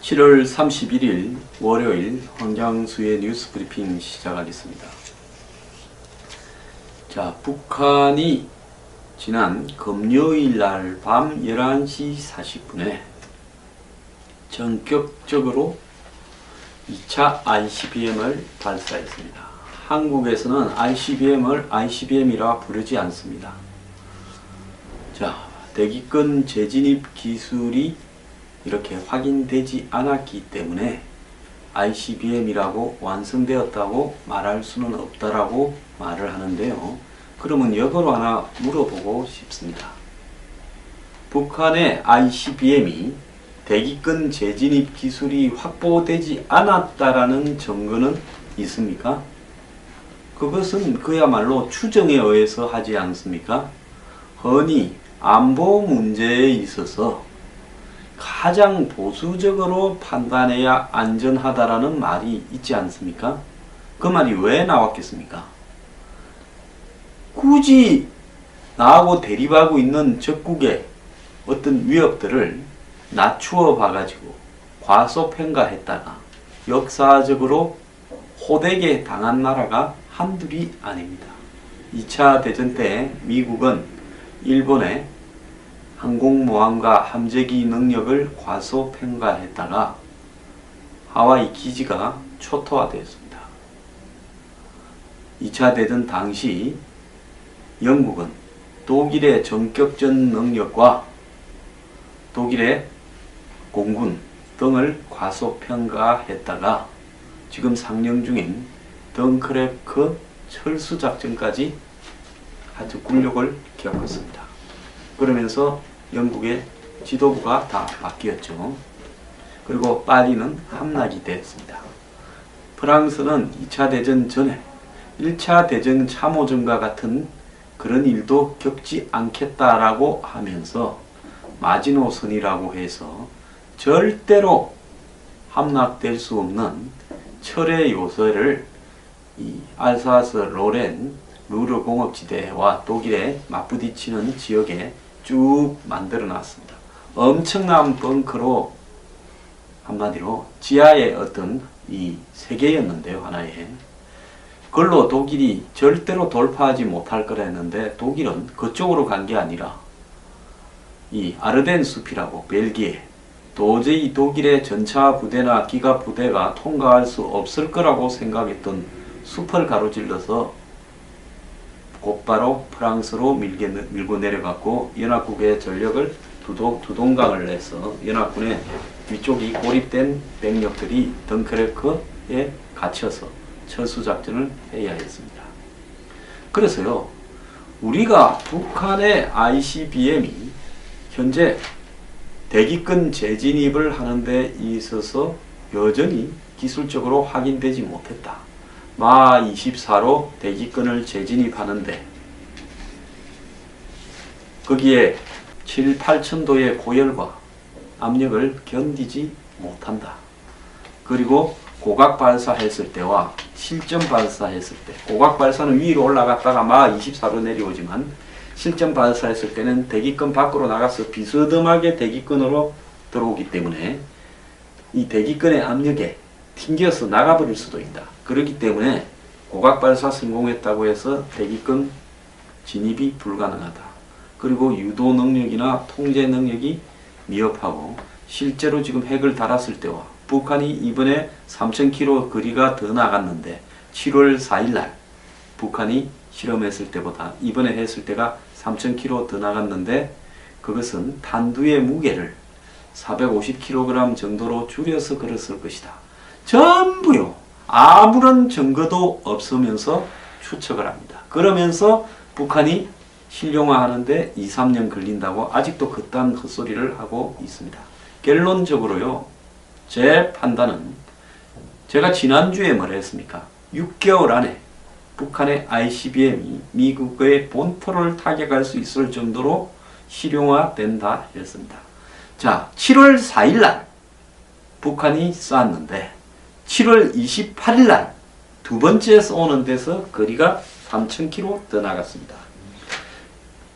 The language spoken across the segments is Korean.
7월 31일 월요일 황장수의 뉴스 브리핑 시작하겠습니다. 자, 북한이 지난 금요일 날 밤 11시 40분에 전격적으로 2차 ICBM을 발사했습니다. 한국에서는 ICBM을 ICBM이라 부르지 않습니다. 자, 대기권 재진입 기술이 이렇게 확인되지 않았기 때문에 ICBM이라고 완성되었다고 말할 수는 없다라고 말을 하는데요. 그러면 역으로 하나 물어보고 싶습니다. 북한의 ICBM이 대기권 재진입 기술이 확보되지 않았다라는 증거는 있습니까? 그것은 그야말로 추정에 의해서 하지 않습니까? 흔히 안보 문제에 있어서 가장 보수적으로 판단해야 안전하다라는 말이 있지 않습니까? 그 말이 왜 나왔겠습니까? 굳이 나하고 대립하고 있는 적국의 어떤 위협들을 낮추어 봐가지고 과소평가했다가 역사적으로 호되게 당한 나라가 한둘이 아닙니다. 2차 대전 때 미국은 일본의 항공모함과 함재기 능력을 과소평가했다가 하와이 기지가 초토화되었습니다. 2차 대전 당시 영국은 독일의 전격전 능력과 독일의 공군 등을 과소평가했다가 지금 상영 중인 덩크레크 철수작전까지 아주 굴욕을 겪었습니다. 그러면서 영국의 지도부가 다 바뀌었죠. 그리고 파리는 함락이 되었습니다. 프랑스는 2차 대전 전에 1차 대전 참호전과 같은 그런 일도 겪지 않겠다라고 하면서 마지노선이라고 해서 절대로 함락될 수 없는 철의 요새를 이 알사스 로렌 루르 공업지대와 독일에 맞부딪히는 지역에 쭉 만들어 놨습니다. 엄청난 벙커로 한마디로 지하의 어떤 이 세계였는데요, 하나의. 그걸로 독일이 절대로 돌파하지 못할 거라 했는데 독일은 그쪽으로 간 게 아니라 이 아르덴 숲이라고 벨기에 도저히 독일의 전차 부대나 기갑 부대가 통과할 수 없을 거라고 생각했던 숲을 가로질러서 곧바로 프랑스로 밀고 내려갔고 연합국의 전력을 두동강을 내서 연합군의 위쪽이 고립된 병력들이 덩크레크에 갇혀서 철수작전을 해야 했습니다. 그래서요, 우리가 북한의 ICBM이 현재 대기권 재진입을 하는 데 있어서 여전히 기술적으로 확인되지 못했다. 마 24로 대기권을 재진입하는데 거기에 7, 8천도의 고열과 압력을 견디지 못한다. 그리고 고각 발사했을 때와 실전 발사했을 때, 고각 발사는 위로 올라갔다가 마 24로 내려오지만 실전 발사했을 때는 대기권 밖으로 나가서 비스듬하게 대기권으로 들어오기 때문에 이 대기권의 압력에 튕겨서 나가버릴 수도 있다. 그렇기 때문에 고각 발사 성공했다고 해서 대기권 진입이 불가능하다. 그리고 유도 능력이나 통제 능력이 미흡하고 실제로 지금 핵을 달았을 때와 북한이 이번에 3000km 거리가 더 나갔는데 7월 4일날 북한이 실험했을 때보다 이번에 했을 때가 3000km 더 나갔는데 그것은 탄두의 무게를 450kg 정도로 줄여서 그랬을 것이다. 전부요. 아무런 증거도 없으면서 추측을 합니다. 그러면서 북한이 실용화하는데 2, 3년 걸린다고 아직도 그딴 헛소리를 하고 있습니다. 결론적으로요, 제 판단은 제가 지난주에 뭐라 했습니까? 6개월 안에 북한의 ICBM이 미국의 본토를 타격할 수 있을 정도로 실용화된다 했습니다. 자, 7월 4일날 북한이 쐈는데 7월 28일날 두 번째 쏘는 데서 거리가 3000km 더 나갔습니다.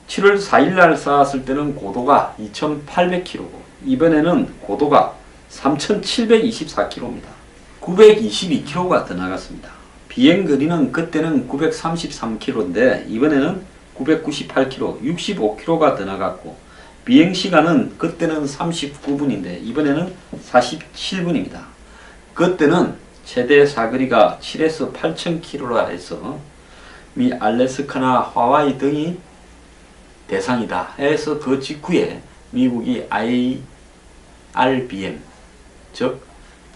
7월 4일날 쐈을 때는 고도가 2800km고 이번에는 고도가 3,724km입니다. 922km가 더 나갔습니다. 비행 거리는 그때는 933km인데 이번에는 998km, 65km가 더 나갔고 비행 시간은 그때는 39분인데 이번에는 47분입니다. 그때는 최대 사거리가 7에서 8,000km라 해서 미 알래스카나 하와이 등이 대상이다 해서 그 직후에 미국이 IRBM 즉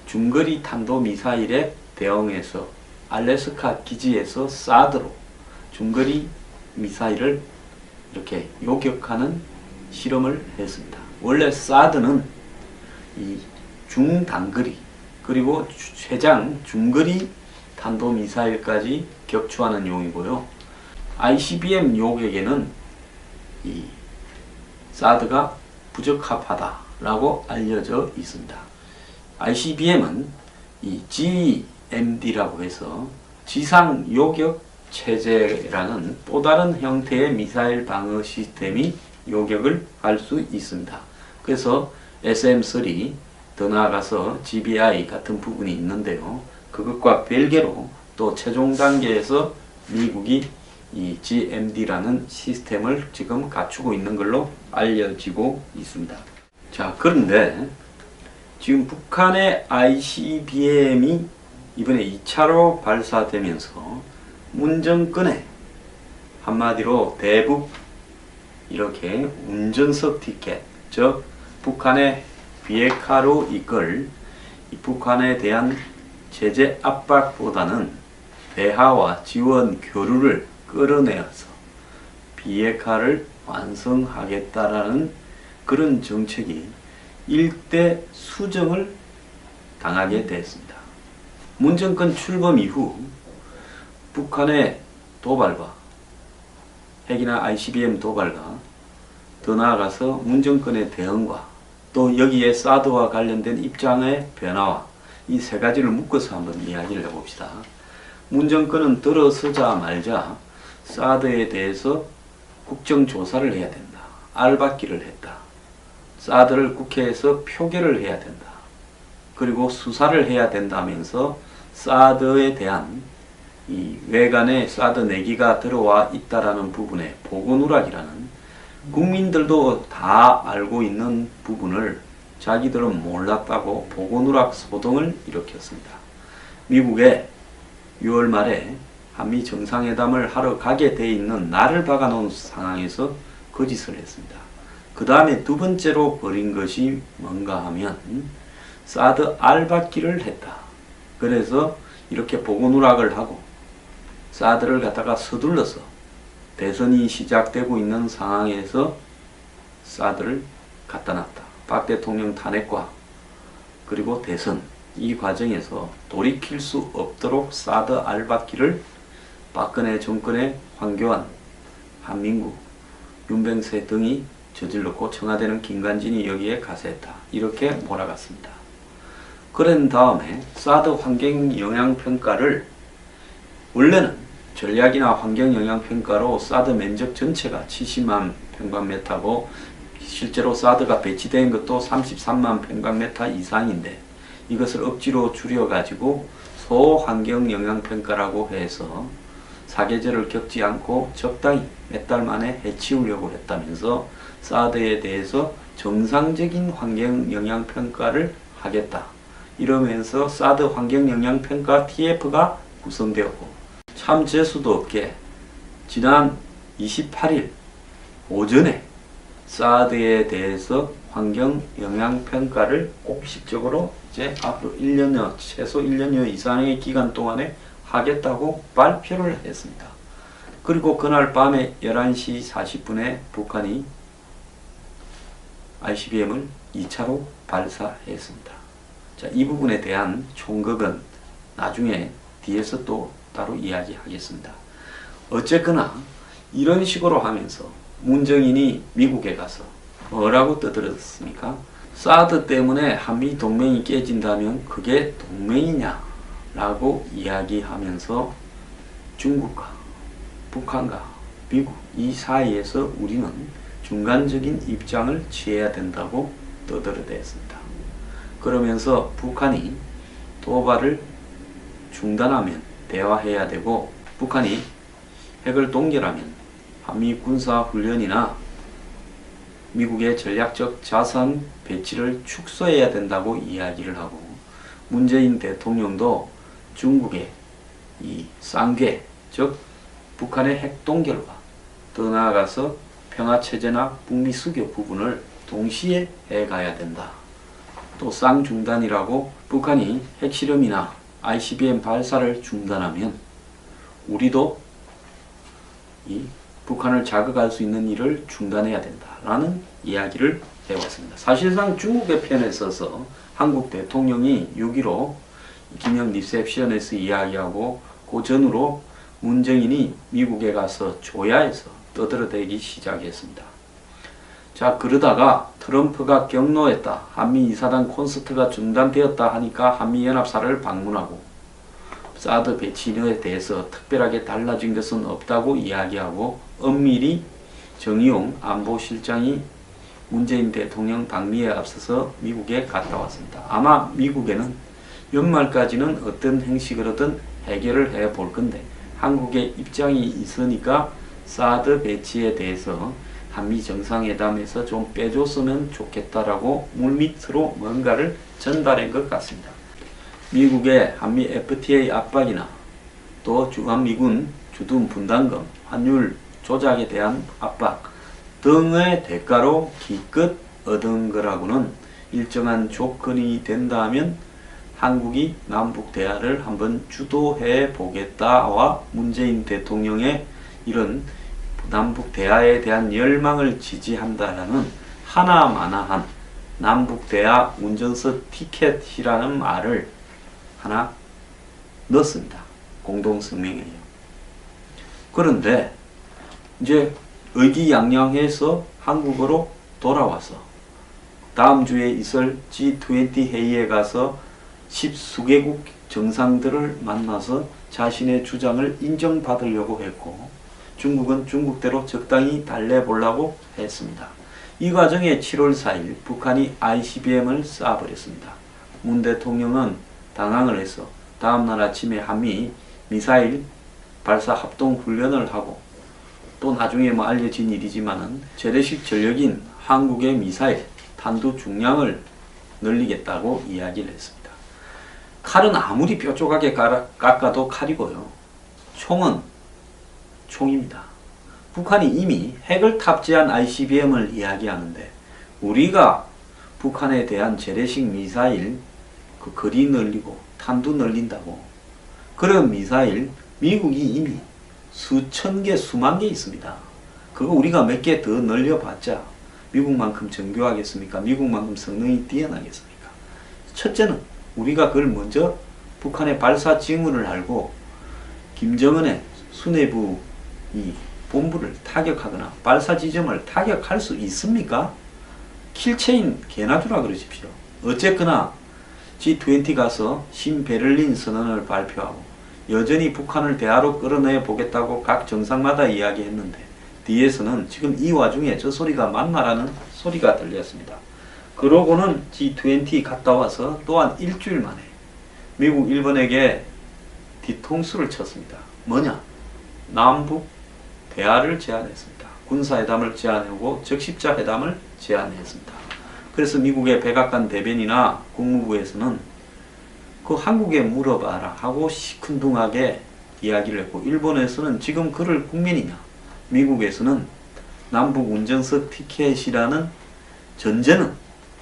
중거리 탄도미사일에 대응해서 알래스카 기지에서 사드로 중거리 미사일을 이렇게 요격하는 실험을 했습니다. 원래 사드는 이 중단거리 그리고 최장 중거리 탄도미사일까지 격추하는 용이고요. ICBM 요격에는 이 사드가 부적합하다라고 알려져 있습니다. ICBM은 이 GMD라고 해서 지상 요격 체제라는 또 다른 형태의 미사일 방어 시스템이 요격을 할 수 있습니다. 그래서 SM-3 더 나아가서 GBI 같은 부분이 있는데요. 그것과 별개로 또 최종 단계에서 미국이 이 GMD라는 시스템을 지금 갖추고 있는 걸로 알려지고 있습니다. 자, 그런데 지금 북한의 ICBM이 이번에 2차로 발사되면서 문정권에 한마디로 대북 이렇게 운전석 티켓, 즉 북한의 비핵화로 이끌 이 북한에 대한 제재 압박보다는 대화와 지원 교류를 끌어내어서 비핵화를 완성하겠다라는 그런 정책이 일대 수정을 당하게 됐습니다. 문정권 출범 이후 북한의 도발과 핵이나 ICBM 도발과 더 나아가서 문정권의 대응과 또 여기에 사드와 관련된 입장의 변화와 이 세 가지를 묶어서 한번 이야기를 해봅시다. 문정권은 들어서자마자 사드에 대해서 국정조사를 해야 된다. 알박기를 했다. 사드를 국회에서 표결을 해야 된다. 그리고 수사를 해야 된다면서 사드에 대한 이 외관에 사드 내기가 들어와 있다라는 부분에 보고누락이라는 국민들도 다 알고 있는 부분을 자기들은 몰랐다고 보고누락 소동을 일으켰습니다. 미국에 6월 말에 한미 정상회담을 하러 가게 돼 있는 날을 박아놓은 상황에서 거짓을 했습니다. 그 다음에 두 번째로 벌인 것이 뭔가 하면 사드 알박기를 했다. 그래서 이렇게 보고누락을 하고 사드를 갖다가 서둘러서 대선이 시작되고 있는 상황에서 사드를 갖다 놨다. 박 대통령 탄핵과 그리고 대선 이 과정에서 돌이킬 수 없도록 사드 알박기를 박근혜 정권의 황교안, 한민구, 윤병세 등이 저질렀고 청와대는 김관진이 여기에 가세했다. 이렇게 몰아갔습니다. 그런 다음에 사드 환경영향평가를 원래는 전략이나 환경영향평가로 사드 면적 전체가 70만 평방미터고 실제로 사드가 배치된 것도 33만 평방미터 이상인데 이것을 억지로 줄여가지고 소환경영향평가라고 해서 사계절을 겪지 않고 적당히 몇 달 만에 해치우려고 했다면서 사드에 대해서 정상적인 환경영향평가를 하겠다. 이러면서 사드 환경영향평가 TF가 구성되었고 참 재수도 없게 지난 28일 오전에 사드에 대해서 환경영향평가를 공식적으로 이제 앞으로 1년여, 최소 1년여 이상의 기간 동안에 하겠다고 발표를 했습니다. 그리고 그날 밤에 11시 40분에 북한이 ICBM을 2차로 발사했습니다. 자, 이 부분에 대한 총극은 나중에 뒤에서 또 따로 이야기하겠습니다. 어쨌거나 이런 식으로 하면서 문정인이 미국에 가서 뭐라고 떠들었습니까? 사드 때문에 한미 동맹이 깨진다면 그게 동맹이냐? 라고 이야기하면서 중국과 북한과 미국 이 사이에서 우리는 중간적인 입장을 취해야 된다고 떠들어댔습니다. 그러면서 북한이 도발을 중단하면 대화해야 되고, 북한이 핵을 동결하면 한미 군사훈련이나 미국의 전략적 자산 배치를 축소해야 된다고 이야기를 하고, 문재인 대통령도 중국의 이 쌍궤, 즉 북한의 핵 동결과 더 나아가서 평화체제나 북미 수교 부분을 동시에 해가야 된다. 또 쌍중단이라고, 북한이 핵실험이나 ICBM 발사를 중단하면 우리도 이 북한을 자극할 수 있는 일을 중단해야 된다라는 이야기를 해왔습니다. 사실상 중국의 편에 서서 한국 대통령이 6.15 기념 리셉션에서 이야기하고, 그 전후로 문정인이 미국에 가서 조야에서 떠들어대기 시작했습니다. 자, 그러다가 트럼프가 경로했다, 한미 이사단 콘서트가 중단되었다 하니까 한미연합사를 방문하고, 사드 배치에 대해서 특별하게 달라진 것은 없다고 이야기하고, 엄밀히 정의용 안보실장이 문재인 대통령 방미에 앞서서 미국에 갔다 왔습니다. 아마 미국에는 연말까지는 어떤 형식으로든 해결을 해 볼 건데, 한국의 입장이 있으니까 사드 배치에 대해서 한미 정상회담에서 좀 빼줬으면 좋겠다라고 물밑으로 뭔가를 전달한 것 같습니다. 미국의 한미 FTA 압박이나 또 주한미군 주둔 분담금, 환율 조작에 대한 압박 등의 대가로 기껏 얻은 거라고는, 일정한 조건이 된다면 한국이 남북 대화를 한번 주도해 보겠다와 문재인 대통령의 이런 남북 대화에 대한 열망을 지지한다라는 하나마나한 남북 대화 운전석 티켓이라는 말을 하나 넣었습니다. 공동성명에요. 그런데 이제 의기양양해서 한국으로 돌아와서 다음 주에 있을 G20 회의에 가서 10수개국 정상들을 만나서 자신의 주장을 인정받으려고 했고, 중국은 중국대로 적당히 달래보려고 했습니다. 이 과정에 7월 4일 북한이 ICBM을 쏴버렸습니다. 문 대통령은 당황을 해서 다음날 아침에 한미 미사일 발사 합동 훈련을 하고, 또 나중에 알려진 일이지만은 재래식 전력인 한국의 미사일 탄두 중량을 늘리겠다고 이야기를 했습니다. 칼은 아무리 뾰족하게 깎아도 칼이고요, 총은 총입니다. 북한이 이미 핵을 탑재한 ICBM을 이야기하는데, 우리가 북한에 대한 재래식 미사일 그 거리 늘리고 탄두 늘린다고, 그런 미사일 미국이 이미 수천 개 수만 개 있습니다. 그거 우리가 몇 개 더 늘려봤자 미국만큼 정교하겠습니까? 미국만큼 성능이 뛰어나겠습니까? 첫째는 우리가 그걸 먼저 북한의 발사 징후를 알고 김정은의 수뇌부 이 본부를 타격하거나 발사 지점을 타격할 수 있습니까? 킬체인 개나 주라 그러십시오. 어쨌거나 G20 가서 신베를린 선언을 발표하고 여전히 북한을 대화로 끌어내 보겠다고 각 정상마다 이야기했는데, 뒤에서는 지금 이 와중에 저 소리가 맞나라는 소리가 들렸습니다. 그러고는 G20 갔다 와서 또한 일주일 만에 미국, 일본에게 뒤통수를 쳤습니다. 뭐냐? 남북 대화를 제안했습니다. 군사회담을 제안하고 적십자 회담을 제안했습니다. 그래서 미국의 백악관 대변이나 국무부에서는 그 한국에 물어봐라 하고 시큰둥하게 이야기를 했고, 일본에서는 지금 그럴 국면이냐, 미국에서는 남북 운전석 티켓이라는 전제는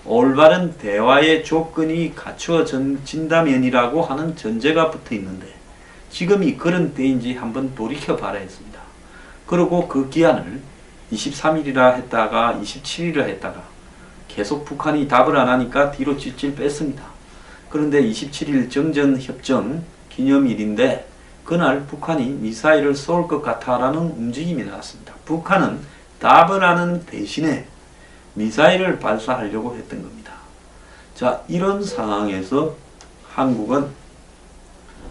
올바른 대화의 조건이 갖추어진다면이라고 하는 전제가 붙어 있는데, 지금이 그런 때인지 한번 돌이켜봐라 했습니다. 그리고 그 기한을 23일이라 했다가 27일이라 했다가 계속 북한이 답을 안 하니까 뒤로 찔찔 뺐습니다. 그런데 27일 정전협정 기념일인데 그날 북한이 미사일을 쏠 것 같아라는 움직임이 나왔습니다. 북한은 답을 하는 대신에 미사일을 발사하려고 했던 겁니다. 자, 이런 상황에서 한국은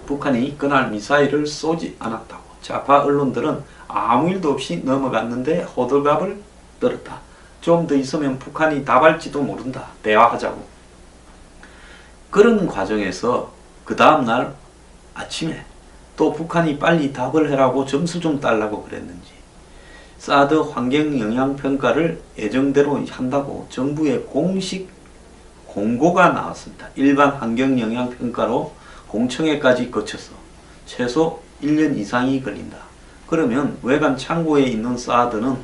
북한이 그날 미사일을 쏘지 않았다고, 좌파 언론들은 아무 일도 없이 넘어갔는데 호들갑을 떨었다. 좀 더 있으면 북한이 답할지도 모른다. 대화하자고. 그런 과정에서 그 다음날 아침에 또 북한이 빨리 답을 해라고 점수 좀 달라고 그랬는지 사드 환경영향평가를 예정대로 한다고 정부의 공식 공고가 나왔습니다. 일반 환경영향평가로 공청회까지 거쳐서 최소 1년 이상이 걸린다. 그러면 외관 창고에 있는 사드는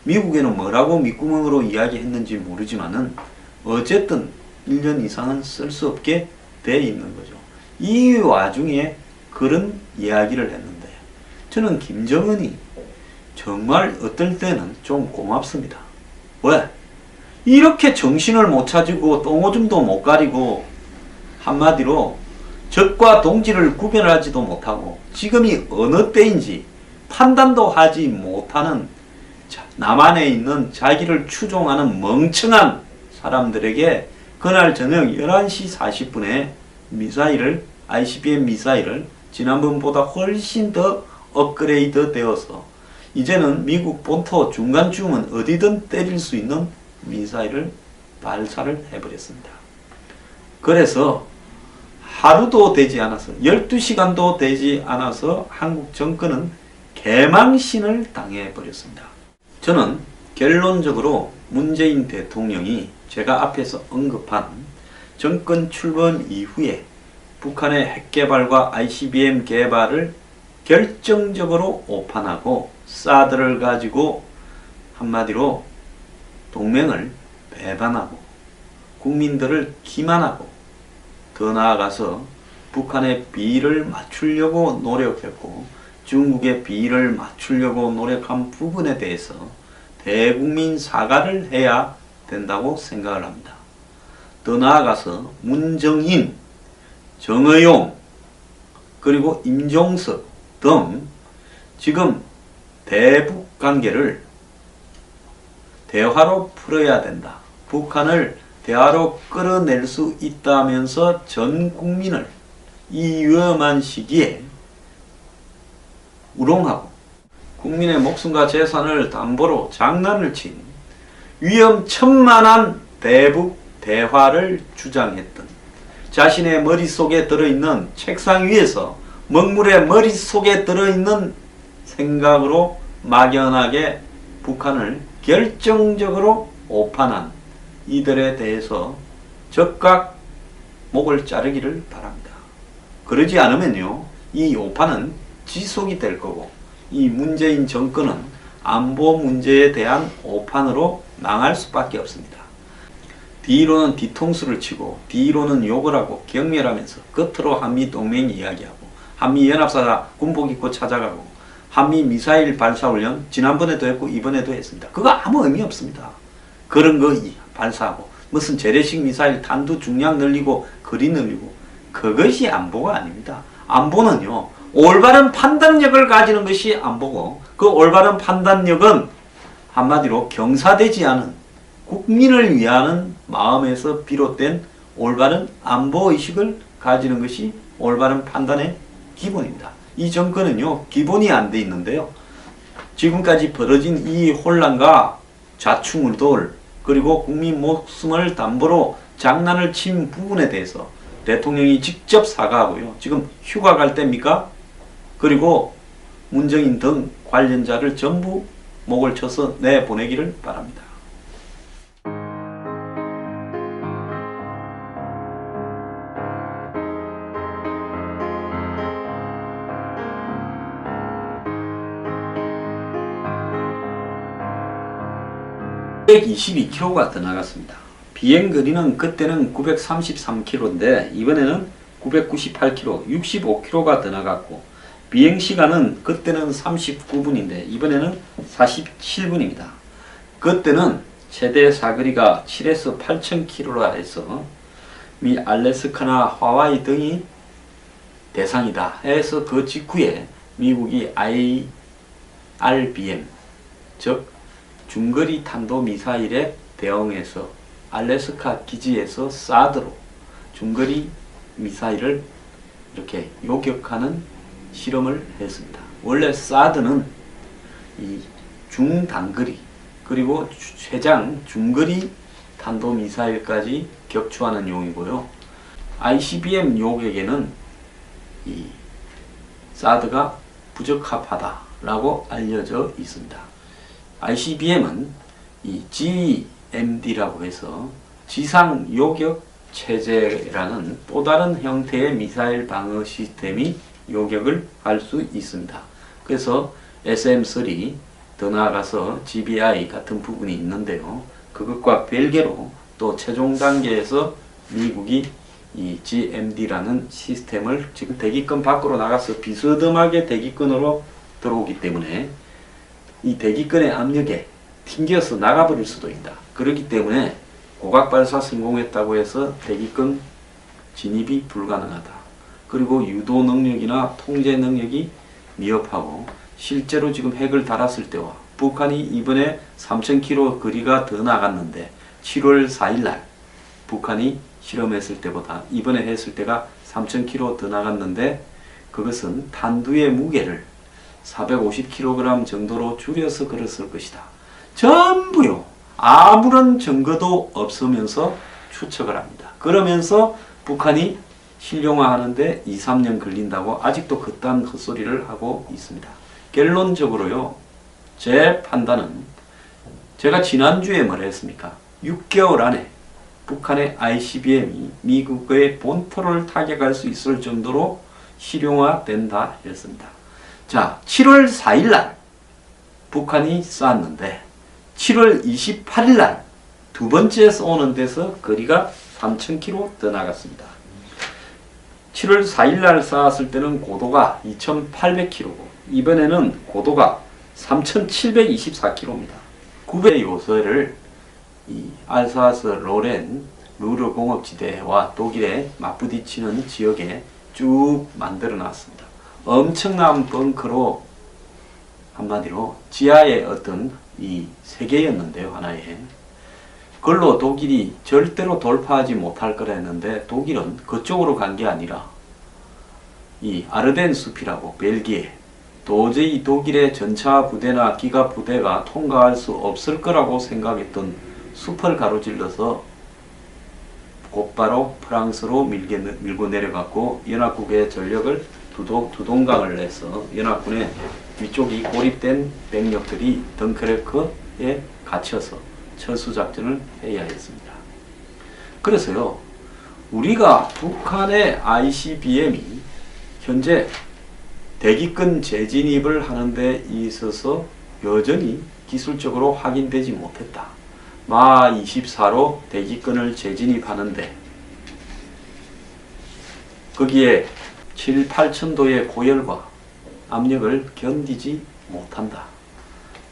미국에는 뭐라고 밑구멍으로 이야기했는지 모르지만은 어쨌든 1년 이상은 쓸 수 없게 돼 있는 거죠. 이 와중에 그런 이야기를 했는데 저는 김정은이 정말 어떨 때는 좀 고맙습니다. 왜? 이렇게 정신을 못 차리고 똥오줌도 못 가리고 한마디로 적과 동지를 구별하지도 못하고 지금이 어느 때인지 판단도 하지 못하는 남한에 있는 자기를 추종하는 멍청한 사람들에게 그날 저녁 11시 40분에 미사일을 ICBM 미사일을 지난번보다 훨씬 더 업그레이드 되어서 이제는 미국 본토 중간쯤은 어디든 때릴 수 있는 미사일을 발사를 해버렸습니다. 그래서 하루도 되지 않아서 12시간도 되지 않아서 한국 정권은 개망신을 당해버렸습니다. 저는 결론적으로 문재인 대통령이 제가 앞에서 언급한 정권 출범 이후에 북한의 핵개발과 ICBM 개발을 결정적으로 오판하고 사드를 가지고 한마디로 동맹을 배반하고 국민들을 기만하고 더 나아가서 북한의 비위를 맞추려고 노력했고 중국의 비위를 맞추려고 노력한 부분에 대해서 대국민 사과를 해야 된다고 생각을 합니다. 더 나아가서 문정인, 정의용, 그리고 임종석 등 지금 대북 관계를 대화로 풀어야 된다. 북한을 대화로 끌어낼 수 있다면서 전 국민을 이 위험한 시기에 우롱하고 국민의 목숨과 재산을 담보로 장난을 친 위험천만한 대북 대화를 주장했던 자신의 머릿속에 들어있는 책상 위에서 먹물의 머릿속에 들어있는 생각으로 막연하게 북한을 결정적으로 오판한 이들에 대해서 즉각 목을 자르기를 바랍니다. 그러지 않으면요, 이 오판은 지속이 될 거고 이 문재인 정권은 안보 문제에 대한 오판으로 망할 수밖에 없습니다. 뒤로는 뒤통수를 치고 뒤로는 욕을 하고 경멸하면서 겉으로 한미 동맹 이야기하고 한미 연합사 군복 입고 찾아가고 한미 미사일 발사훈련 지난번에도 했고 이번에도 했습니다. 그거 아무 의미 없습니다. 그런 거 발사하고 무슨 재래식 미사일 탄두 중량 늘리고 거리 늘리고 그것이 안보가 아닙니다. 안보는요, 올바른 판단력을 가지는 것이 안보고 그 올바른 판단력은 한마디로 경사되지 않은 국민을 위하는 마음에서 비롯된 올바른 안보의식을 가지는 것이 올바른 판단의 기본입니다. 이 정권은요, 기본이 안 돼 있는데요. 지금까지 벌어진 이 혼란과 좌충우돌 그리고 국민 목숨을 담보로 장난을 친 부분에 대해서 대통령이 직접 사과하고요. 지금 휴가 갈 때입니까? 그리고 문정인 등 관련자를 전부 목을 쳐서 내보내기를 바랍니다. (122km가) 더 나갔습니다. 비행거리는 그때는 933km인데 이번에는 998km, 65km가 더 나갔고 비행시간은 그때는 39분인데 이번에는 47분입니다. 그때는 최대 사거리가 7에서 8,000km라 해서 미 알래스카나 하와이 등이 대상이다 해서 그 직후에 미국이 IRBM 즉 중거리 탄도미사일에 대응해서 알래스카 기지에서 사드로 중거리 미사일을 이렇게 요격하는 실험을 했습니다. 원래 사드는 이 중단거리 그리고 최장 중거리 탄도미사일까지 격추하는 용이고요. ICBM 요격에는 이 사드가 부적합하다라고 알려져 있습니다. ICBM은 이 GMD라고 해서 지상 요격 체제라는 또 다른 형태의 미사일 방어 시스템이 요격을 할 수 있습니다. 그래서 SM-3 더 나아가서 GBI 같은 부분이 있는데요. 그것과 별개로 또 최종 단계에서 미국이 이 GMD라는 시스템을 지금 대기권 밖으로 나가서 비스듬하게 대기권으로 들어오기 때문에 이 대기권의 압력에 튕겨서 나가버릴 수도 있다. 그렇기 때문에 고각발사 성공했다고 해서 대기권 진입이 불가능하다. 그리고 유도 능력이나 통제 능력이 미흡하고 실제로 지금 핵을 달았을 때와 북한이 이번에 3000km 거리가 더 나갔는데 7월 4일날 북한이 실험했을 때보다 이번에 했을 때가 3000km 더 나갔는데 그것은 탄두의 무게를 450kg 정도로 줄여서 그랬을 것이다. 전부요. 아무런 증거도 없으면서 추측을 합니다. 그러면서 북한이 실용화하는데 2, 3년 걸린다고 아직도 그딴 헛소리를 하고 있습니다. 결론적으로요. 제 판단은 제가 지난주에 뭐라 했습니까? 6개월 안에 북한의 ICBM이 미국의 본토를 타격할 수 있을 정도로 실용화된다 했습니다. 자, 7월 4일날 북한이 쐈는데 7월 28일날 두 번째 쏘는 데서 거리가 3000km 더 나갔습니다. 7월 4일날 쐈을 때는 고도가 2800km고 이번에는 고도가 3724km입니다. 9배 요소를 이 알사스 로렌 루르 공업지대와 독일에 맞부딪히는 지역에 쭉 만들어 놨습니다. 엄청난 벙커로 한마디로 지하의 어떤 이 세계였는데요. 하나의. 그걸로 독일이 절대로 돌파하지 못할 거라 했는데 독일은 그쪽으로 간 게 아니라 이 아르덴 숲이라고 벨기에 도저히 독일의 전차 부대나 기갑 부대가 통과할 수 없을 거라고 생각했던 숲을 가로질러서 곧바로 프랑스로 밀고 내려갔고 연합국의 전력을 두동강을 내서 연합군의 위쪽이 고립된 병력들이 덩크레크에 갇혀서 철수작전을 해야 했습니다. 그래서요, 우리가 북한의 ICBM이 현재 대기권 재진입을 하는 데 있어서 여전히 기술적으로 확인되지 못했다. 마 24로 대기권을 재진입하는데 거기에 7, 8천도의 고열과 압력을 견디지 못한다.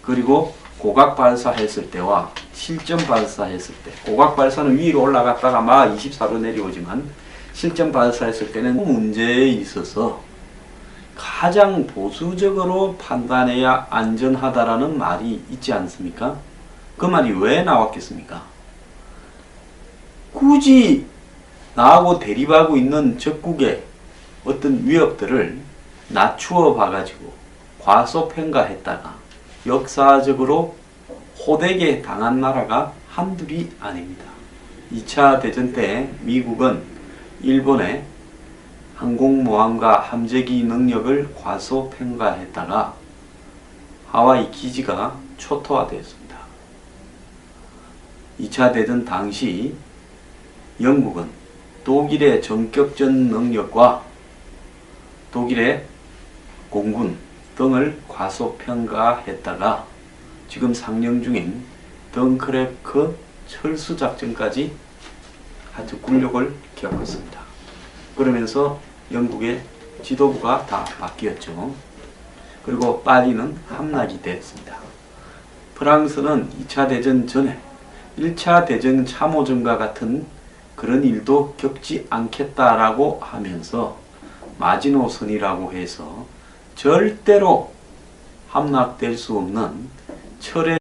그리고 고각 발사했을 때와 실전 발사했을 때, 고각 발사는 위로 올라갔다가 마 24로 내려오지만 실전 발사했을 때는 문제에 있어서 가장 보수적으로 판단해야 안전하다라는 말이 있지 않습니까? 그 말이 왜 나왔겠습니까? 굳이 나하고 대립하고 있는 적국의 어떤 위협들을 낮추어 봐가지고 과소평가했다가 역사적으로 호되게 당한 나라가 한둘이 아닙니다. 2차 대전 때 미국은 일본의 항공모함과 함재기 능력을 과소평가했다가 하와이 기지가 초토화되었습니다. 2차 대전 당시 영국은 독일의 전격전 능력과 독일의 공군 등을 과소평가했다가 지금 상영 중인 덩크레크 철수작전까지 아주 굴욕을 겪었습니다. 그러면서 영국의 지도부가 다 바뀌었죠. 그리고 파리는 함락이 되었습니다. 프랑스는 2차 대전 전에 1차 대전 참호전과 같은 그런 일도 겪지 않겠다라고 하면서 마지노선이라고 해서 절대로 함락될 수 없는 철의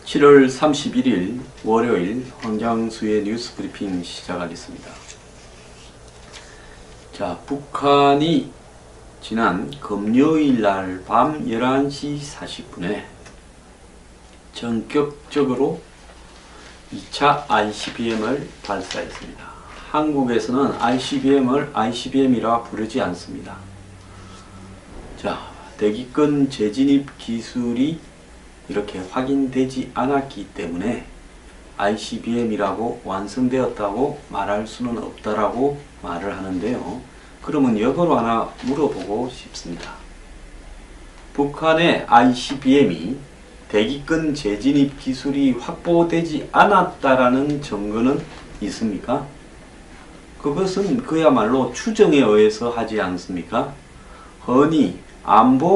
7월 31일 월요일 황장수의 뉴스 브리핑 시작하겠습니다. 자, 북한이 지난 금요일 날 밤 11시 40분에 전격적으로 2차 ICBM을 발사했습니다. 한국에서는 ICBM을 ICBM이라 부르지 않습니다. 자, 대기권 재진입 기술이 이렇게 확인되지 않았기 때문에 ICBM이라고 완성되었다고 말할 수는 없다라고 말을 하는데요. 그러면 역으로 하나 물어보고 싶습니다. 북한의 ICBM이 대기권 재진입 기술이 확보되지 않았다라는 증거는 있습니까? 그것은 그야말로 추정에 의해서 하지 않습니까? 흔히 안보